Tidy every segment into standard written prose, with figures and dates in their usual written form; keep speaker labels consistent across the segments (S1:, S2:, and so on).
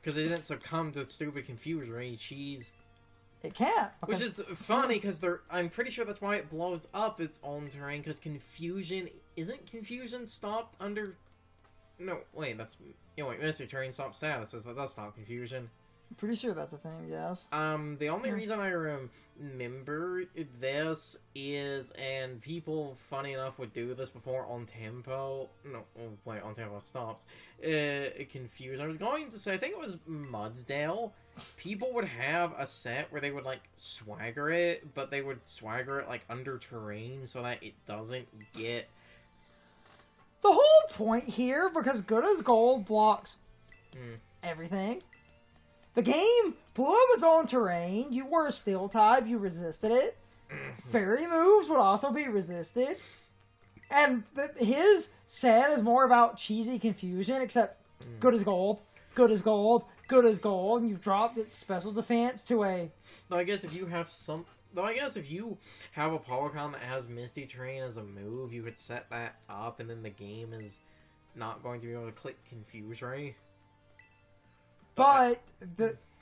S1: Because it didn't succumb to stupid confusion cheese.
S2: It can't.
S1: Which is funny, because I'm pretty sure that's why it blows up its own terrain, because confusion... Isn't confusion stopped under... No, wait, that's... wait, Mystic Terrain stopped status, but that's not confusion.
S2: I'm pretty sure that's a thing, yes.
S1: The only reason I remember this is, and people, funny enough, would do this before on tempo. No, wait, on tempo stopped. Confused. I was going to say, I think it was Mudsdale. People would have a set where they would, like, swagger it, but they would swagger it, like, under terrain so that it doesn't get...
S2: The whole point here, because Good as Gold blocks everything. The game blew up its own terrain. You were a steel type. You resisted it. Fairy moves would also be resisted. And his set is more about cheesy confusion, except Good as Gold, Good as Gold, Good as Gold, and you've dropped its special defense to a...
S1: No, I guess if you have some... Though I guess if you have a Pokémon that has Misty Terrain as a move, you could set that up, and then the game is not going to be able to click Confuse Ray.
S2: But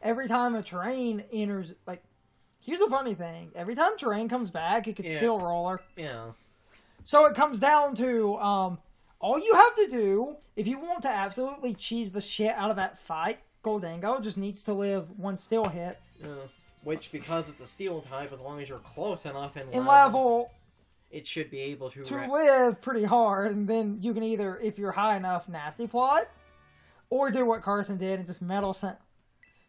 S2: every time a terrain enters, like, here's a funny thing. Every time terrain comes back, it could still roller.
S1: Yeah.
S2: So it comes down to, all you have to do, if you want to absolutely cheese the shit out of that fight, Goldango just needs to live one steel hit.
S1: Yes. Which, because it's a steel type, as long as you're close enough in
S2: level,
S1: it should be able to
S2: live pretty hard, and then you can either, if you're high enough, Nasty Plot, or do what Carson did and just Metal Sound.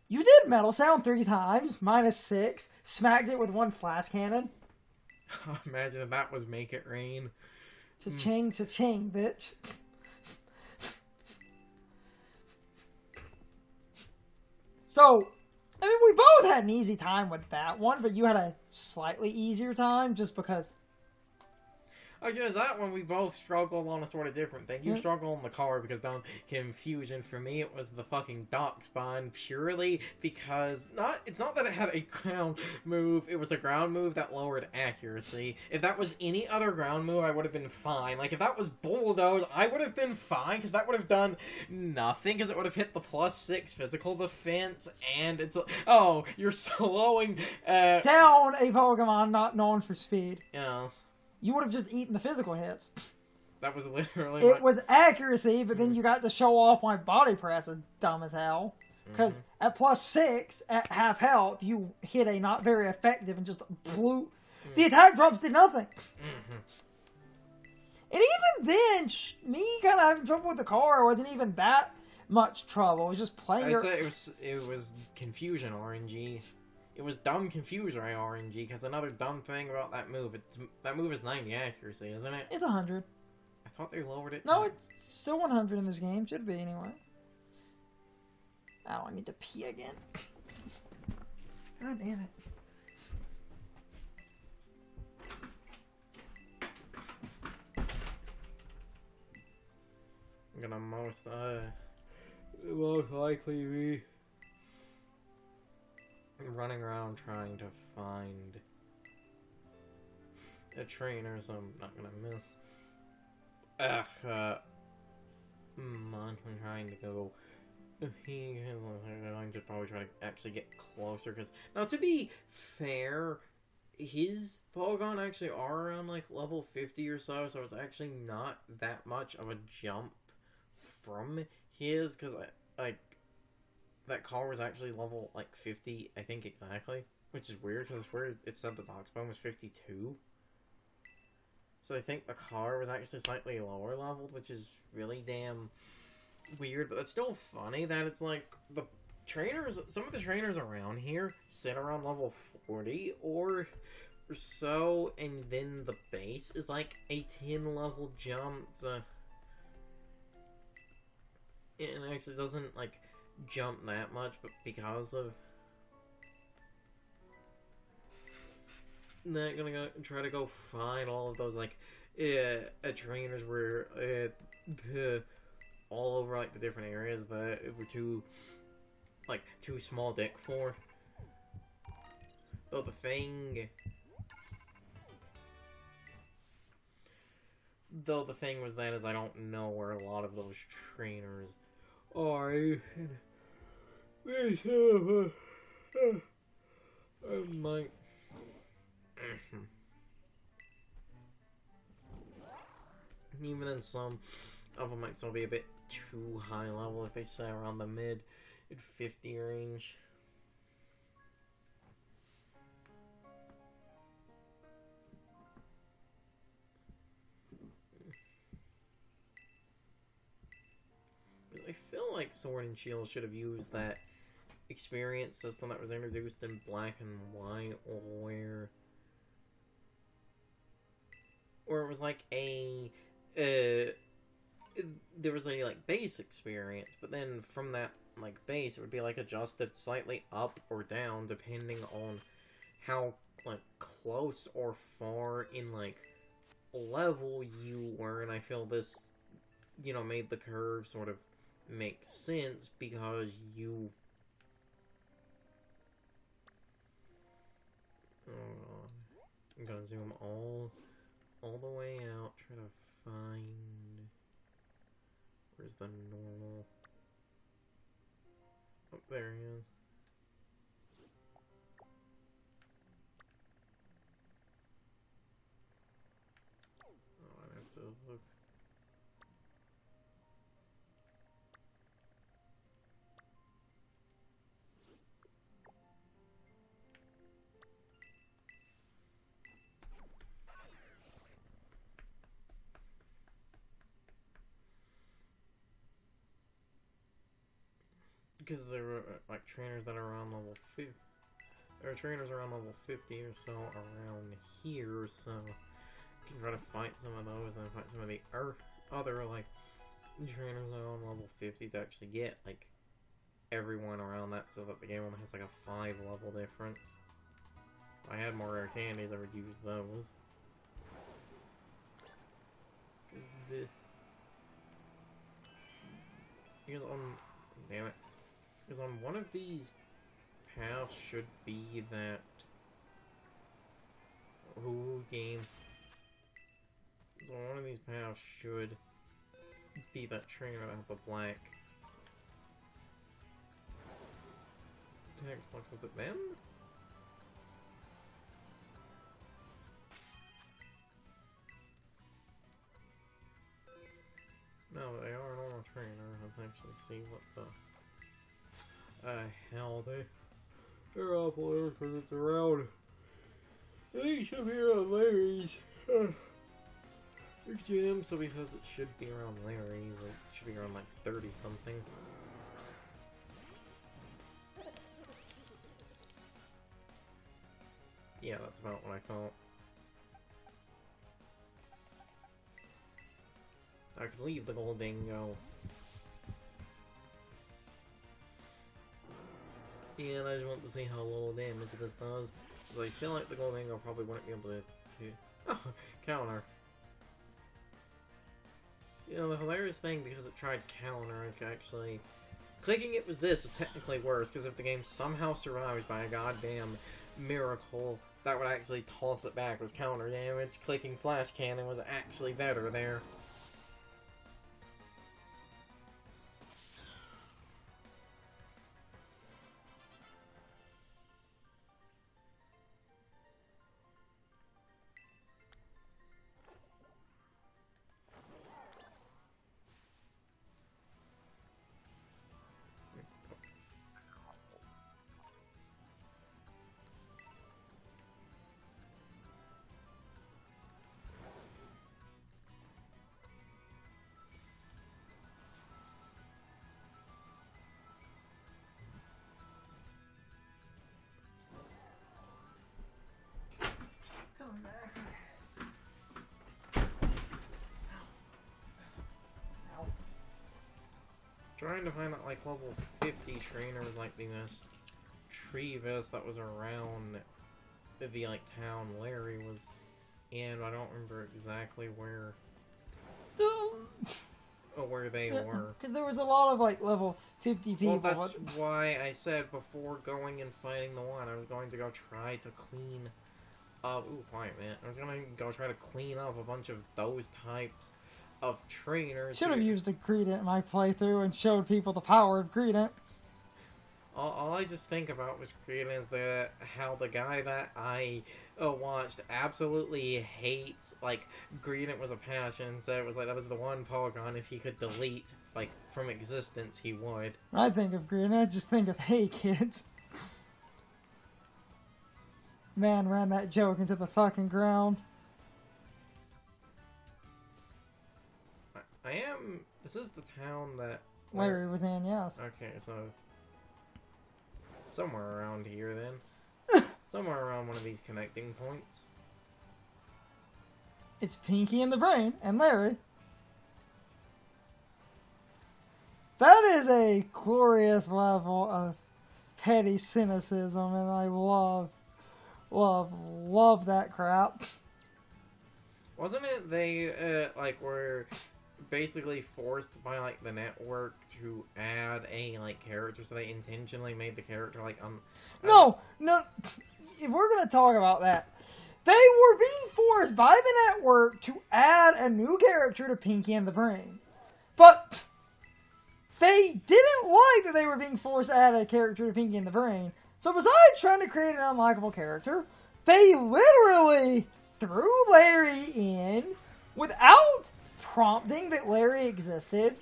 S2: You did Metal Sound 3 times, -6, smacked it with one flash cannon.
S1: Imagine if that was Make It Rain.
S2: Cha-ching, cha-ching, bitch. So, I mean, we both had an easy time with that one, but you had a slightly easier time just because...
S1: I guess that one we both struggled on a sort of different thing. You struggled on the car because confusion. For me, it was the fucking dock spawn purely because it's not that it had a ground move. It was a ground move that lowered accuracy. If that was any other ground move, I would have been fine. Like if that was Bulldoze, I would have been fine because that would have done nothing because it would have hit the +6 physical defense and it's you're slowing
S2: down a Pokemon not known for speed.
S1: Yes.
S2: You would have just eaten the physical hits.
S1: That was literally...
S2: It was accuracy, but then you got to show off my body press is dumb as hell. Because at +6, at half health, you hit a not very effective and just blew... The attack drops did nothing. And even then, me kind of having trouble with the car wasn't even that much trouble. It was just playing
S1: it was confusion RNG. It was dumb Confuser RNG, because another dumb thing about that move, that move is 90 accuracy, isn't it?
S2: It's 100.
S1: I thought they lowered it.
S2: No, it's still 100 in this game. Should be, anyway. Oh, I need to pee again. God damn it.
S1: I'm gonna most likely be running around trying to find a trainer, so I'm not gonna miss. I'm trying to go. I'm going to probably try to actually get closer, because now to be fair, his Pokémon actually are around like level 50 or so it's actually not that much of a jump from his, because that car was actually level, like, 50, I think, exactly. Which is weird, because it's where it said the Doxbone was 52. So I think the car was actually slightly lower leveled, which is really damn weird. But it's still funny that it's, like, the trainers, some of the trainers around here sit around level 40 or so, and then the base is, like, a 10-level jump. It actually doesn't, like, jump that much, but because of that, gonna go try to go find all of those like trainers where all over like the different areas that were too small deck for. Though the thing was that I don't know where a lot of those trainers are. I might. Even then, some of them might still be a bit too high level if they stay around the mid 50 range. I feel like Sword and Shield should have used that experience system that was introduced in Black and White, where it was like a there was a like base experience, but then from that like base it would be like adjusted slightly up or down depending on how like close or far in like level you were, and I feel this, you know, made the curve sort of make sense because you I'm gonna zoom all the way out, try to find where's the normal. Oh, there he is. Oh, I have to look. Because there were like trainers that are around level 50. There are trainers around level 50 or so around here, so you can try to fight some of those and fight some of the other like trainers that are on level 50 to actually get like everyone around that, so that the game only has like a 5 level difference. If I had more rare candies, I would use those. Because damn it. Because on one of these paths should be that game. So one of these paths should be that trainer that has the black text box. Was it them? No, they are a normal trainer. Let's actually see what the hell they're awful because it's around. They should be around Larry's. Gym, so because it should be around Larry's, it should be around like 30 something. Yeah, that's about what I thought. I could leave the gold dingo. Yeah, and I just want to see how little damage this does. Because I feel like the gold dingo probably wouldn't be able to oh, counter. You know, the hilarious thing, because it tried counter, it actually... Clicking it was this is technically worse, because if the game somehow survives by a goddamn miracle, that would actually toss it back was counter damage. Clicking flash cannon was actually better there. Trying to find that like level 50 trainer was like the most Trevis that was around the like town Larry was in. I don't remember exactly where where they were.
S2: Because there was a lot of like level 50 people.
S1: Well, that's why I said before going and fighting the one, I was going to go try to clean up. Ooh, quiet man. I was going to go try to clean up a bunch of those types of trainers.
S2: Should have used a Credent in my playthrough and showed people the power of Credent.
S1: All I just think about with Greenland is how the guy that I watched absolutely hates, like, Greenland was a passion, so it was like, that was the one Polygon, if he could delete, like, from existence, he would.
S2: When I think of Green, I just think of, hey, kids. Man ran that joke into the fucking ground.
S1: This is the town that...
S2: Larry was in, yes.
S1: Okay, so... somewhere around here, then. Somewhere around one of these connecting points.
S2: It's Pinky and the Brain, and Larry. That is a glorious level of petty cynicism, and I love that crap.
S1: Wasn't it they, were basically forced by, like, the network to add a, like, character, so they intentionally made the character, like,
S2: No, if we're gonna talk about that, they were being forced by the network to add a new character to Pinky and the Brain. But they didn't like that they were being forced to add a character to Pinky and the Brain. So besides trying to create an unlikable character, they literally threw Larry in without prompting that Larry existed.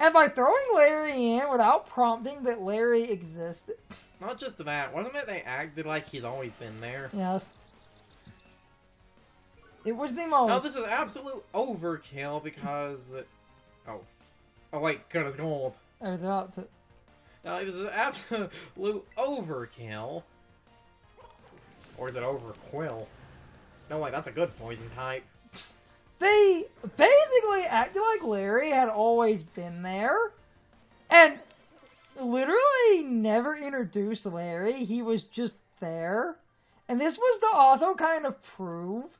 S2: And by throwing Larry in without prompting that Larry existed...
S1: Not just that, wasn't it they acted like he's always been there?
S2: Yes. It was the most...
S1: No, this is absolute overkill because... Oh wait, good as gold.
S2: I was about to...
S1: No, this is absolute overkill. Or is it overquill? No, wait, that's a good poison type.
S2: They basically acted like Larry had always been there. And literally never introduced Larry. He was just there. And this was to also kind of prove...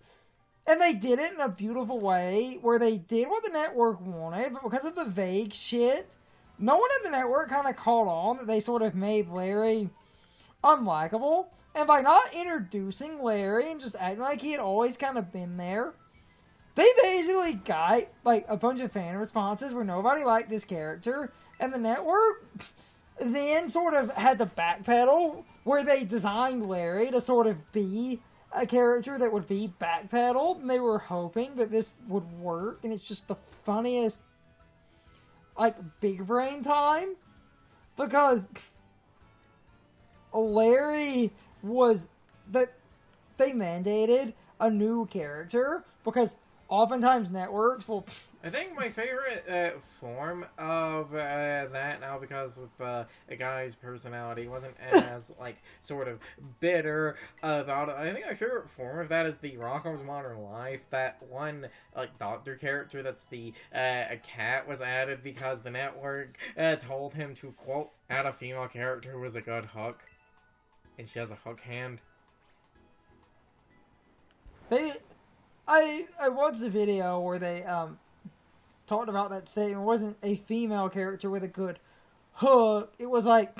S2: And they did it in a beautiful way, where they did what the network wanted, but because of the vague shit, no one at the network kind of caught on that they sort of made Larry unlikable. And by not introducing Larry and just acting like he had always kind of been there, they basically got, like, a bunch of fan responses where nobody liked this character, and the network then sort of had to backpedal, where they designed Larry to sort of be a character that would be backpedaled, and they were hoping that this would work, and it's just the funniest, like, big brain time, because Larry was, that they mandated a new character, because oftentimes networks will...
S1: I think my favorite form of that now, because of a guy's personality, wasn't as, like, sort of bitter about it. I think my favorite form of that is the Rocko's Modern Life. That one, like, doctor character that's the a cat was added because the network told him to, quote, add a female character who was a good hook. And she has a hook hand.
S2: I watched a video where they, talked about that statement. It wasn't a female character with a good hook. It was like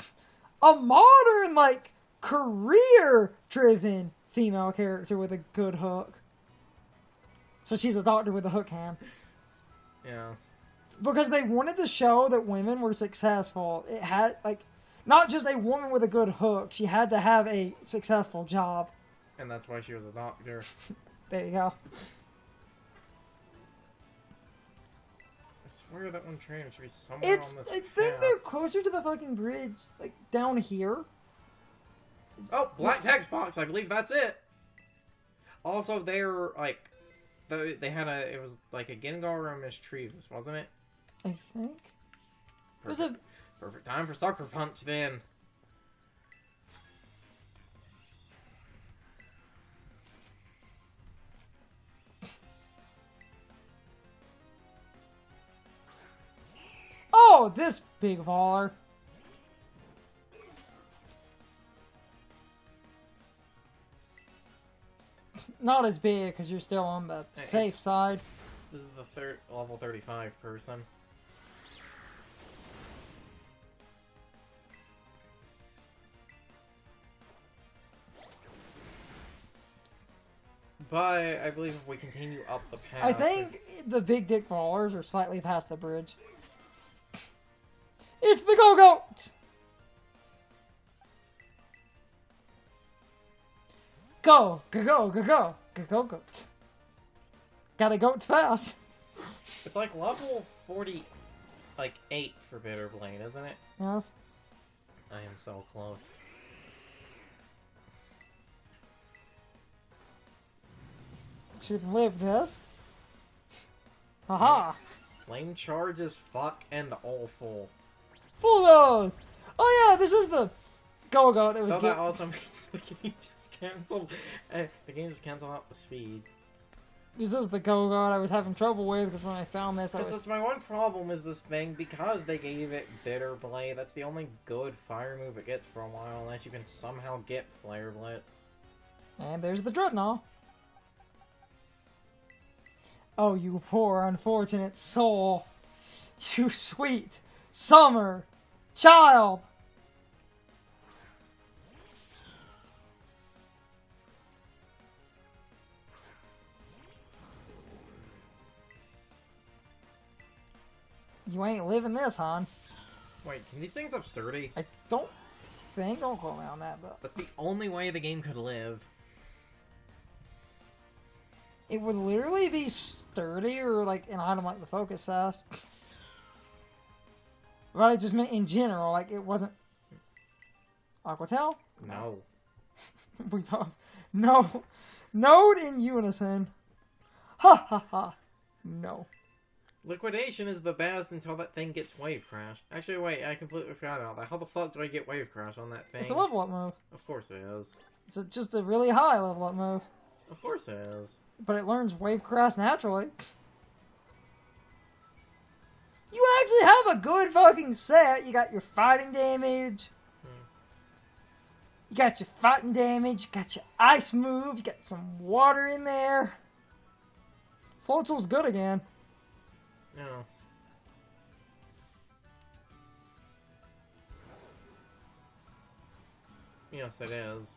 S2: a modern, like, career-driven female character with a good hook. So she's a doctor with a hook hand.
S1: Yeah.
S2: Because they wanted to show that women were successful. It had, like, not just a woman with a good hook. She had to have a successful job.
S1: And that's why she was a doctor.
S2: There you go.
S1: I swear that one train should be somewhere on this
S2: I think they're closer to the fucking bridge, like, down here.
S1: Oh, black text box, I believe that's it. Also, they're, like, they had it was, like, a Gengar or a Mischievous, wasn't it?
S2: I think.
S1: Perfect time for Sucker Punch, then.
S2: Oh, this big baller. Not as big, because you're still on the safe side.
S1: This is the third level 35 person. But I believe if we continue up the path...
S2: I think the big dick ballers are slightly past the bridge. It's the Go-Goat! Go, go, go, go, go, go, go, go. Gotta go fast.
S1: It's like level 40, like 8 for Bitter Blade, isn't it?
S2: Yes.
S1: I am so close.
S2: Should have lived, yes. Haha.
S1: Flame charge is fuck and awful.
S2: Bulldoze! Oh yeah, this is the go-go that was
S1: Oh, that also means the game just canceled. The game just canceled out the speed.
S2: This is the go-go I was having trouble with because when I found this,
S1: Because that's my one problem is this thing, because they gave it Bitter Blade, that's the only good fire move it gets for a while, unless you can somehow get Flare Blitz.
S2: And there's the Dreadnought. Oh, you poor unfortunate soul. You sweet summer child. You ain't living this, hon.
S1: Wait, can these things have sturdy?
S2: I don't think. Don't call me on that, but
S1: That's the only way the game could live.
S2: it would literally be sturdy or like an item like the Focus Sash. But I just meant in general, like it wasn't. Aquatel?
S1: No.
S2: We both. No. Node in unison. Ha ha ha. No.
S1: Liquidation is the best until that thing gets Wave Crash. Actually, wait, I completely forgot about that. How the fuck do I get Wave Crash on that thing?
S2: It's a level up move.
S1: Of course it is.
S2: It's just a really high level up move.
S1: Of course it is.
S2: But it learns Wave Crash naturally. You actually have a good fucking set. You got your fighting damage. You got your fighting damage. You got your ice move. You got some water in there. Floatzel's good again.
S1: Yes. Yes, it is.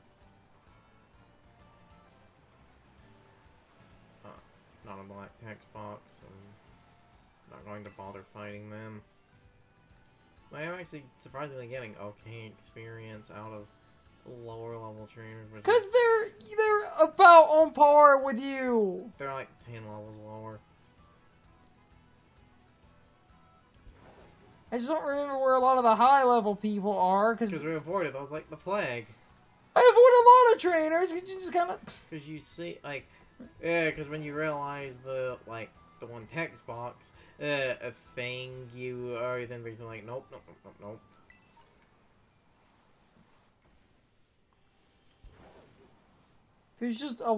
S1: Not a black text box. I'm not going to bother fighting them. I am actually surprisingly getting okay experience out of lower level trainers.
S2: Because they're about on par with you.
S1: They're like 10 levels lower.
S2: I just don't remember where a lot of the high level people are. Because
S1: we avoided those like the flag.
S2: I avoid a lot of trainers. Cause you just kind of.
S1: Because you see, like, yeah, because when you realize the one text box, a thing, you are then basically like, nope, nope, nope, nope, nope.
S2: There's just a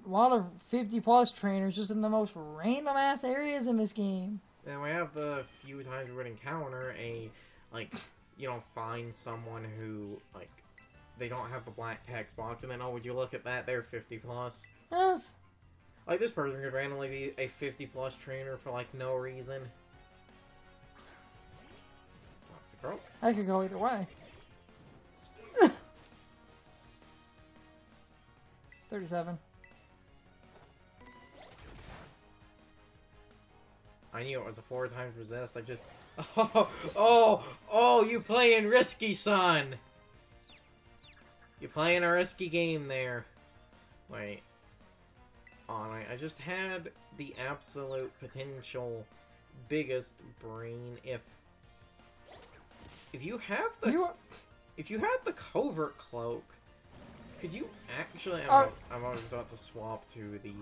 S2: lot of 50 plus trainers just in the most random ass areas in this game.
S1: And we have the few times we would encounter a, like, you know, find someone who, like, they don't have the black text box, and then, oh, would you look at that, they're 50 plus.
S2: Yes.
S1: Like, this person could randomly be a 50 plus trainer for, like, no reason. Toxic Rope.
S2: I could go either way. 37.
S1: I knew it was a 4 times resist. I just... Oh, you playing risky, son! You playing a risky game there. Wait. Alright, I just had the absolute potential biggest brain if you have the... If you had the Covert Cloak, could you actually... I'm always about to swap to the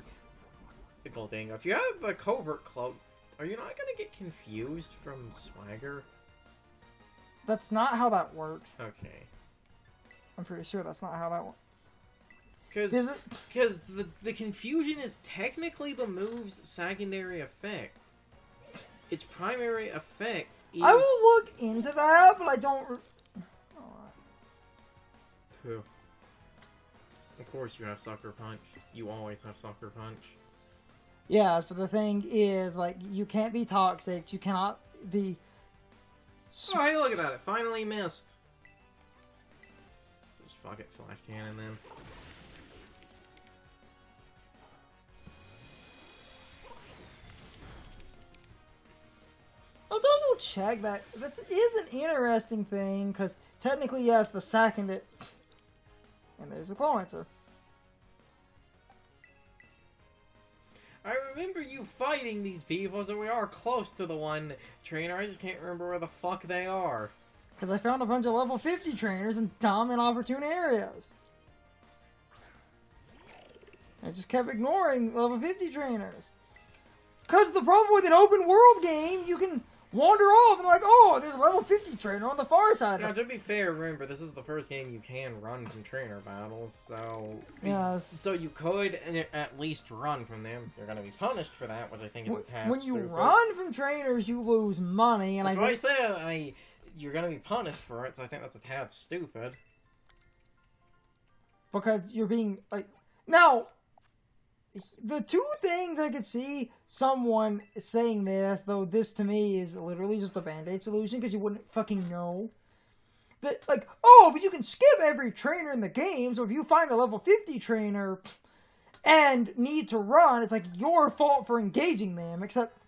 S1: gold thing. If you had the Covert Cloak, are you not going to get confused from Swagger?
S2: That's not how that works.
S1: Okay.
S2: I'm pretty sure that's not how that works.
S1: Because the confusion is technically the move's secondary effect. Its primary effect is...
S2: I will look into that, but I don't...
S1: Who? Of course you have Sucker Punch. You always have Sucker Punch.
S2: Yeah, so the thing is, like, you can't be toxic, you cannot be...
S1: Oh, hey, look at that, it finally missed. Just fuck it, Flash Cannon then.
S2: I'll double check that. That is an interesting thing, because technically, yes, the second it... And there's the claw answer.
S1: I remember you fighting these people, so we are close to the one trainer. I just can't remember where the fuck they are.
S2: Because I found a bunch of level 50 trainers in dumb and opportune areas. I just kept ignoring level 50 trainers. Because the problem with an open world game, you can wander off and like, oh, there's a level 50 trainer on the far side.
S1: Now, to be fair, remember, this is the first game you can run from trainer battles, so...
S2: Yes.
S1: So you could at least run from them. You're going to be punished for that, which I think is a tad
S2: When you
S1: stupid.
S2: run from trainers, you lose money, and
S1: That's why I said, you're going to be punished for it, so I think that's a tad stupid.
S2: Because you're being, like... Now, the two things I could see someone saying this, though this to me is literally just a band-aid solution, because you wouldn't fucking know. That, like, oh, but you can skip every trainer in the game, so if you find a level 50 trainer and need to run, it's like your fault for engaging them, except...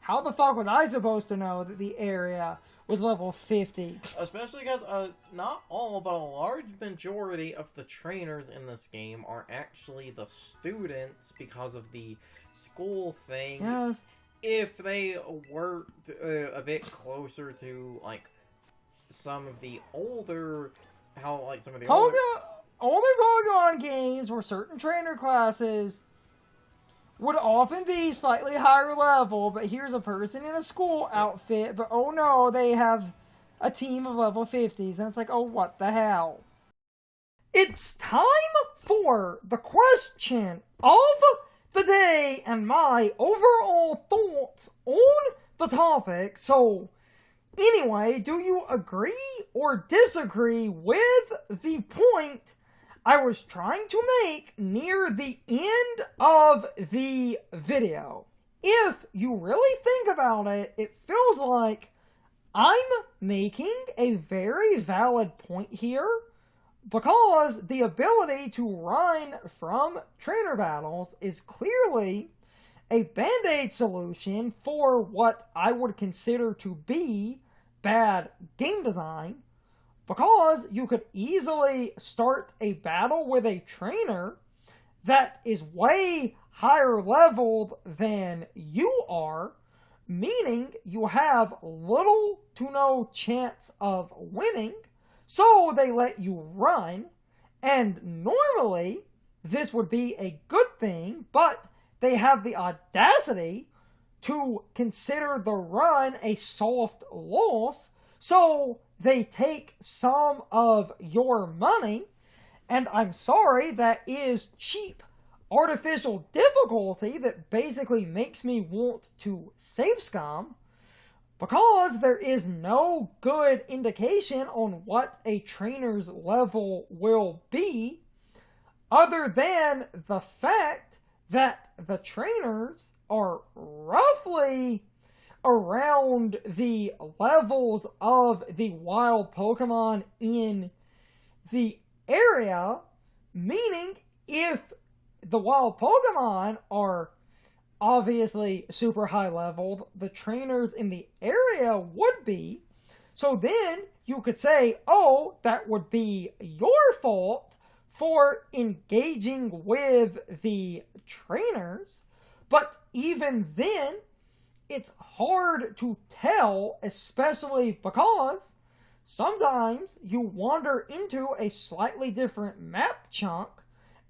S2: How the fuck was I supposed to know that the area was level 50?
S1: Especially because not all, but a large majority of the trainers in this game are actually the students because of the school thing.
S2: Yes.
S1: If they worked a bit closer to, like, some of the older... some of the older
S2: Pokemon games where certain trainer classes would often be slightly higher level, but here's a person in a school outfit, but oh no, they have a team of level 50s, and it's like, oh, what the hell? It's time for the question of the day and my overall thoughts on the topic. So, anyway, do you agree or disagree with the point I was trying to make near the end of the video? If you really think about it, it feels like I'm making a very valid point here, because the ability to run from trainer battles is clearly a band-aid solution for what I would consider to be bad game design. Because you could easily start a battle with a trainer that is way higher leveled than you are, meaning you have little to no chance of winning, so they let you run, and normally this would be a good thing, but they have the audacity to consider the run a soft loss, so they take some of your money, and I'm sorry, that is cheap artificial difficulty that basically makes me want to save scum, because there is no good indication on what a trainer's level will be, other than the fact that the trainers are roughly around the levels of the wild Pokemon in the area, meaning if the wild Pokemon are obviously super high leveled, the trainers in the area would be. So then you could say, oh, that would be your fault for engaging with the trainers. But even then, it's hard to tell, especially because sometimes you wander into a slightly different map chunk,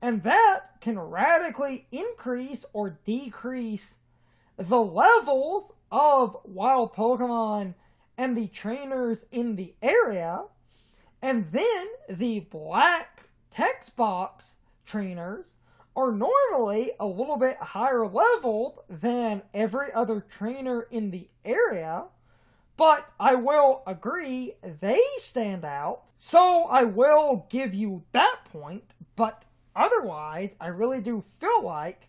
S2: and that can radically increase or decrease the levels of wild Pokemon and the trainers in the area. And then the black text box trainers are normally a little bit higher leveled than every other trainer in the area, but I will agree they stand out, so I will give you that point, but otherwise, I really do feel like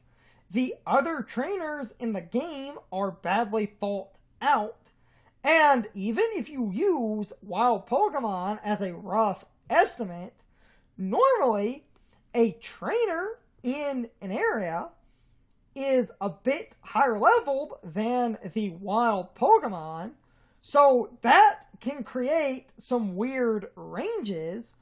S2: the other trainers in the game are badly thought out, and even if you use wild Pokemon as a rough estimate, normally a trainer in an area is a bit higher leveled than the wild Pokemon, so that can create some weird ranges,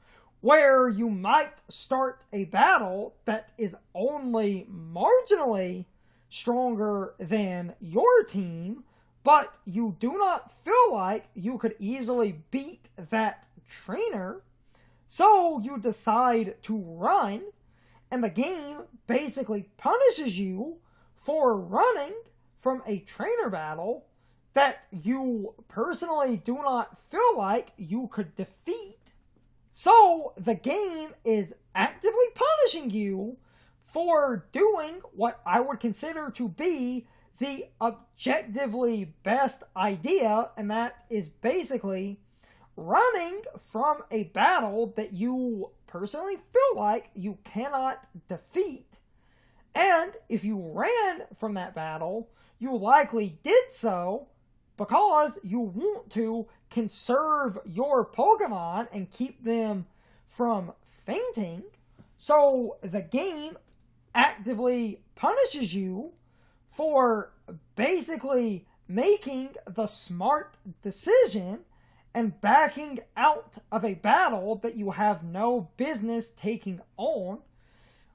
S2: where you might start a battle that is only marginally stronger than your team, but you do not feel like you could easily beat that trainer, so you decide to run, and the game basically punishes you for running from a trainer battle that you personally do not feel like you could defeat. So the game is actively punishing you for doing what I would consider to be the objectively best idea, and that is basically running from a battle that you personally feel like you cannot defeat. And if you ran from that battle, you likely did so because you want to conserve your Pokemon and keep them from fainting. So the game actively punishes you for basically making the smart decision and backing out of a battle that you have no business taking on.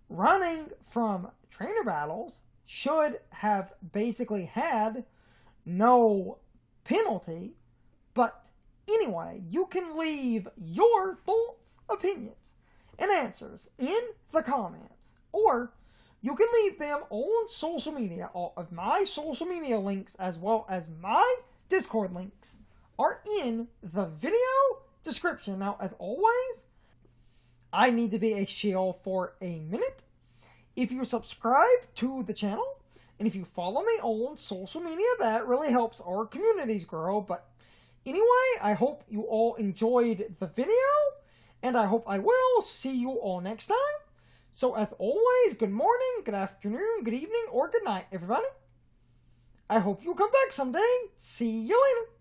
S2: Running from trainer battles should have basically had no penalty, but anyway, you can leave your thoughts, opinions, and answers in the comments, or you can leave them on social media. All of my social media links, as well as my Discord links, are in the video description. Now, as always, I need to be a shill for a minute. If you subscribe to the channel, and if you follow me on social media, that really helps our communities grow. But anyway, I hope you all enjoyed the video, and I hope I will see you all next time. So as always, good morning, good afternoon, good evening, or good night, everybody. I hope you'll come back someday. See you later.